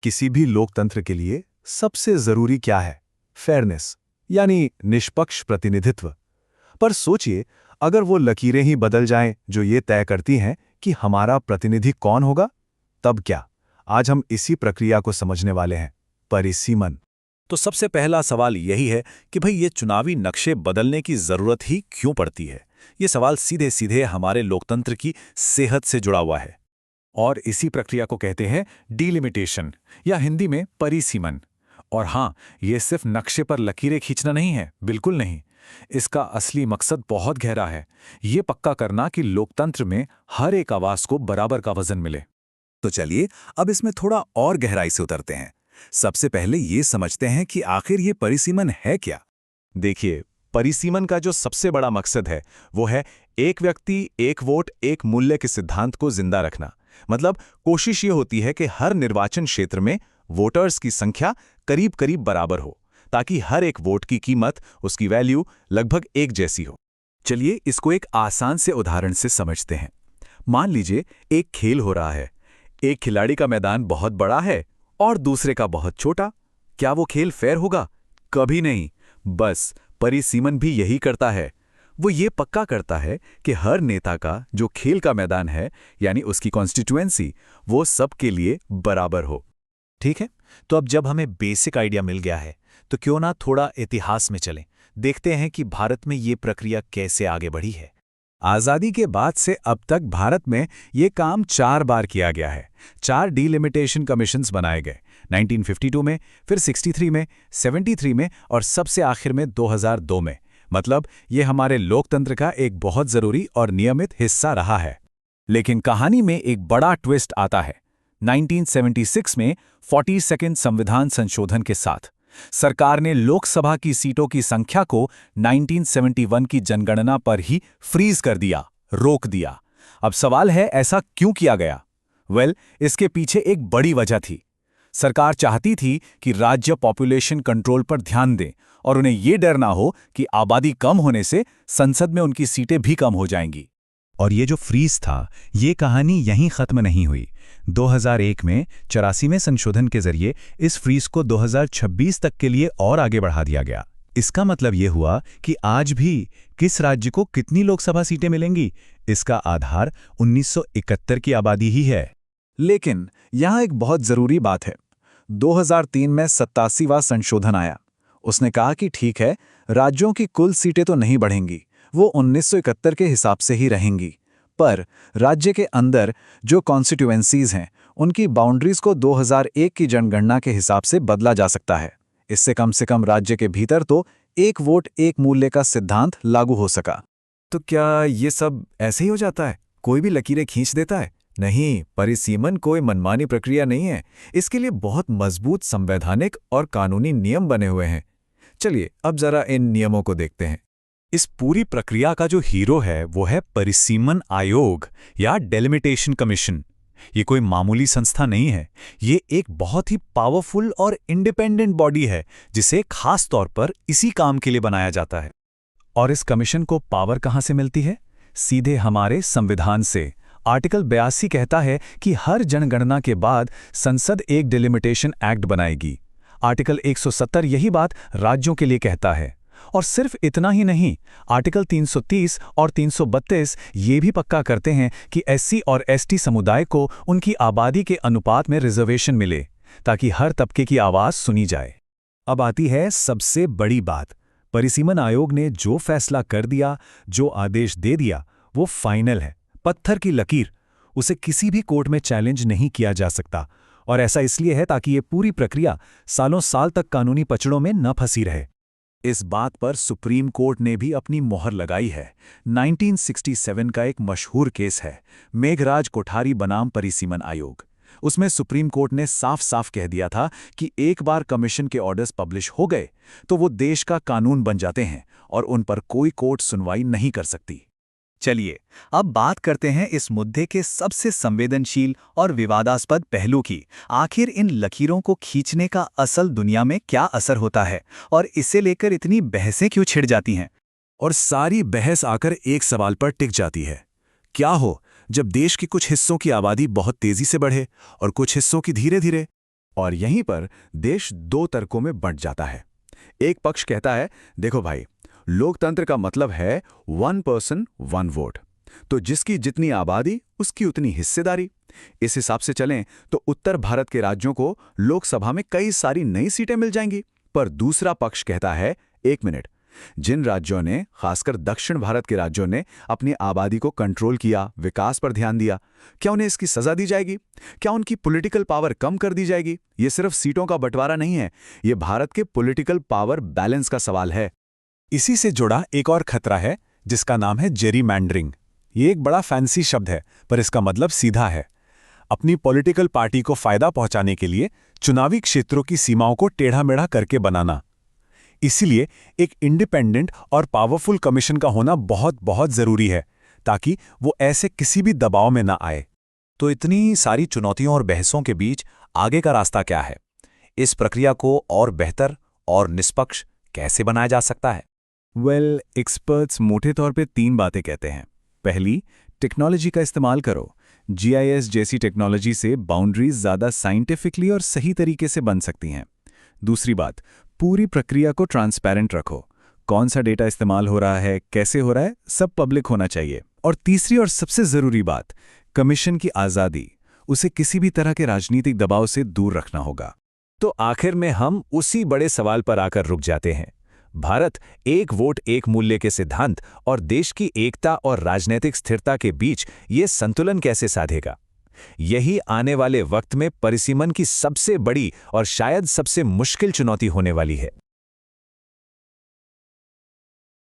किसी भी लोकतंत्र के लिए सबसे जरूरी क्या है? फेयरनेस, यानी निष्पक्ष प्रतिनिधित्व। पर सोचिए, अगर वो लकीरें ही बदल जाएं जो ये तय करती हैं कि हमारा प्रतिनिधि कौन होगा, तब क्या? आज हम इसी प्रक्रिया को समझने वाले हैं, परिसीमन। तो सबसे पहला सवाल यही है कि भाई ये चुनावी नक्शे बदलने की जरूरत ही क्यों पड़ती है। ये सवाल सीधे सीधे हमारे लोकतंत्र की सेहत से जुड़ा हुआ है और इसी प्रक्रिया को कहते हैं डीलिमिटेशन या हिंदी में परिसीमन। और हाँ, ये सिर्फ नक्शे पर लकीरें खींचना नहीं है, बिल्कुल नहीं। इसका असली मकसद बहुत गहरा है, ये पक्का करना कि लोकतंत्र में हर एक आवाज को बराबर का वजन मिले। तो चलिए अब इसमें थोड़ा और गहराई से उतरते हैं। सबसे पहले ये समझते हैं कि आखिर ये परिसीमन है क्या। देखिए, परिसीमन का जो सबसे बड़ा मकसद है वो है एक व्यक्ति एक वोट एक मूल्य के सिद्धांत को जिंदा रखना। मतलब कोशिश ये होती है कि हर निर्वाचन क्षेत्र में वोटर्स की संख्या करीब करीब बराबर हो, ताकि हर एक वोट की कीमत, उसकी वैल्यू लगभग एक जैसी हो। चलिए इसको एक आसान से उदाहरण से समझते हैं। मान लीजिए एक खेल हो रहा है, एक खिलाड़ी का मैदान बहुत बड़ा है और दूसरे का बहुत छोटा। क्या वो खेल फेयर होगा? कभी नहीं। बस परिसीमन भी यही करता है। वो ये पक्का करता है कि हर नेता का जो खेल का मैदान है, यानी उसकी कॉन्स्टिट्यूएंसी, वो सबके लिए बराबर हो। ठीक है, तो अब जब हमें बेसिक आइडिया मिल गया है, तो क्यों ना थोड़ा इतिहास में चलें, देखते हैं कि भारत में ये प्रक्रिया कैसे आगे बढ़ी है। आज़ादी के बाद से अब तक भारत में ये काम 4 बार किया गया है। 4 डीलिमिटेशन कमीशंस बनाए गए, 1952 में, फिर 63 में, 73 में और सबसे आखिर में 2002 में। मतलब ये हमारे लोकतंत्र का एक बहुत जरूरी और नियमित हिस्सा रहा है। लेकिन कहानी में एक बड़ा ट्विस्ट आता है। 1976 में 42nd संविधान संशोधन के साथ सरकार ने लोकसभा की सीटों की संख्या को 1971 की जनगणना पर ही फ्रीज कर दिया, रोक दिया। अब सवाल है, ऐसा क्यों किया गया? इसके पीछे एक बड़ी वजह थी। सरकार चाहती थी कि राज्य पॉपुलेशन कंट्रोल पर ध्यान दें और उन्हें यह डर ना हो कि आबादी कम होने से संसद में उनकी सीटें भी कम हो जाएंगी। और ये जो फ्रीज था, ये कहानी यहीं खत्म नहीं हुई। 2001 में 84वें संशोधन के जरिए इस फ्रीज को 2026 तक के लिए और आगे बढ़ा दिया गया। इसका मतलब ये हुआ कि आज भी किस राज्य को कितनी लोकसभा सीटें मिलेंगी, इसका आधार 1971 की आबादी ही है। लेकिन यहाँ एक बहुत जरूरी बात है। 2003 में 87वां संशोधन आया। उसने कहा कि ठीक है, राज्यों की कुल सीटें तो नहीं बढ़ेंगी, वो 1971 के हिसाब से ही रहेंगी, पर राज्य के अंदर जो कॉन्स्टिट्यूएंसीज हैं, उनकी बाउंड्रीज को 2001 की जनगणना के हिसाब से बदला जा सकता है। इससे कम से कम राज्य के भीतर तो एक वोट एक मूल्य का सिद्धांत लागू हो सका। तो क्या ये सब ऐसे ही हो जाता है? कोई भी लकीरें खींच देता है? नहीं, परिसीमन कोई मनमानी प्रक्रिया नहीं है। इसके लिए बहुत मजबूत संवैधानिक और कानूनी नियम बने हुए हैं। चलिए अब जरा इन नियमों को देखते हैं। इस पूरी प्रक्रिया का जो हीरो है वो है परिसीमन आयोग या डेलिमिटेशन कमीशन। ये कोई मामूली संस्था नहीं है, ये एक बहुत ही पावरफुल और इंडिपेंडेंट बॉडी है जिसे खास तौर पर इसी काम के लिए बनाया जाता है। और इस कमीशन को पावर कहां से मिलती है? सीधे हमारे संविधान से। आर्टिकल 82 कहता है कि हर जनगणना के बाद संसद एक डिलिमिटेशन एक्ट बनाएगी। आर्टिकल 170 यही बात राज्यों के लिए कहता है। और सिर्फ इतना ही नहीं, आर्टिकल 330 और 332 ये भी पक्का करते हैं कि एससी और एसटी समुदाय को उनकी आबादी के अनुपात में रिजर्वेशन मिले, ताकि हर तबके की आवाज सुनी जाए। अब आती है सबसे बड़ी बात। परिसीमन आयोग ने जो फैसला कर दिया, जो आदेश दे दिया, वो फाइनल है, पत्थर की लकीर। उसे किसी भी कोर्ट में चैलेंज नहीं किया जा सकता। और ऐसा इसलिए है ताकि ये पूरी प्रक्रिया सालों साल तक कानूनी पचड़ों में न फंसी रहे। इस बात पर सुप्रीम कोर्ट ने भी अपनी मोहर लगाई है। 1967 का एक मशहूर केस है, मेघराज कोठारी बनाम परिसीमन आयोग। उसमें सुप्रीम कोर्ट ने साफ साफ कह दिया था कि एक बार कमीशन के ऑर्डर्स पब्लिश हो गए तो वो देश का कानून बन जाते हैं और उन पर कोई कोर्ट सुनवाई नहीं कर सकती। चलिए अब बात करते हैं इस मुद्दे के सबसे संवेदनशील और विवादास्पद पहलू की। आखिर इन लकीरों को खींचने का असल दुनिया में क्या असर होता है और इसे लेकर इतनी बहसें क्यों छिड़ जाती हैं? और सारी बहस आकर एक सवाल पर टिक जाती है, क्या हो जब देश के कुछ हिस्सों की आबादी बहुत तेजी से बढ़े और कुछ हिस्सों की धीरे धीरे? और यहीं पर देश दो तर्कों में बंट जाता है। एक पक्ष कहता है, देखो भाई, लोकतंत्र का मतलब है 1 पर्सन 1 वोट, तो जिसकी जितनी आबादी उसकी उतनी हिस्सेदारी। इस हिसाब से चलें तो उत्तर भारत के राज्यों को लोकसभा में कई सारी नई सीटें मिल जाएंगी। पर दूसरा पक्ष कहता है, एक मिनट, जिन राज्यों ने, खासकर दक्षिण भारत के राज्यों ने, अपनी आबादी को कंट्रोल किया, विकास पर ध्यान दिया, क्या उन्हें इसकी सजा दी जाएगी? क्या उनकी पॉलिटिकल पावर कम कर दी जाएगी? ये सिर्फ सीटों का बंटवारा नहीं है, ये भारत के पॉलिटिकल पावर बैलेंस का सवाल है। इसी से जुड़ा एक और खतरा है जिसका नाम है जेरीमैंडरिंग। ये एक बड़ा फैंसी शब्द है, पर इसका मतलब सीधा है। अपनी पॉलिटिकल पार्टी को फायदा पहुंचाने के लिए चुनावी क्षेत्रों की सीमाओं को टेढ़ा-मेढ़ा करके बनाना। इसीलिए एक इंडिपेंडेंट और पावरफुल कमीशन का होना बहुत बहुत जरूरी है, ताकि वो ऐसे किसी भी दबाव में ना आए। तो इतनी सारी चुनौतियों और बहसों के बीच आगे का रास्ता क्या है? इस प्रक्रिया को और बेहतर और निष्पक्ष कैसे बनाया जा सकता है? एक्सपर्ट्स मोटे तौर पे 3 बातें कहते हैं। पहली, टेक्नोलॉजी का इस्तेमाल करो। GIS जैसी टेक्नोलॉजी से बाउंड्रीज ज़्यादा साइंटिफिकली और सही तरीके से बन सकती हैं। दूसरी बात, पूरी प्रक्रिया को ट्रांसपेरेंट रखो। कौन सा डेटा इस्तेमाल हो रहा है, कैसे हो रहा है, सब पब्लिक होना चाहिए। और तीसरी और सबसे ज़रूरी बात, कमीशन की आज़ादी, उसे किसी भी तरह के राजनीतिक दबाव से दूर रखना होगा। तो आखिर में हम उसी बड़े सवाल पर आकर रुक जाते हैं। भारत एक वोट एक मूल्य के सिद्धांत और देश की एकता और राजनीतिक स्थिरता के बीच ये संतुलन कैसे साधेगा? यही आने वाले वक्त में परिसीमन की सबसे बड़ी और शायद सबसे मुश्किल चुनौती होने वाली है।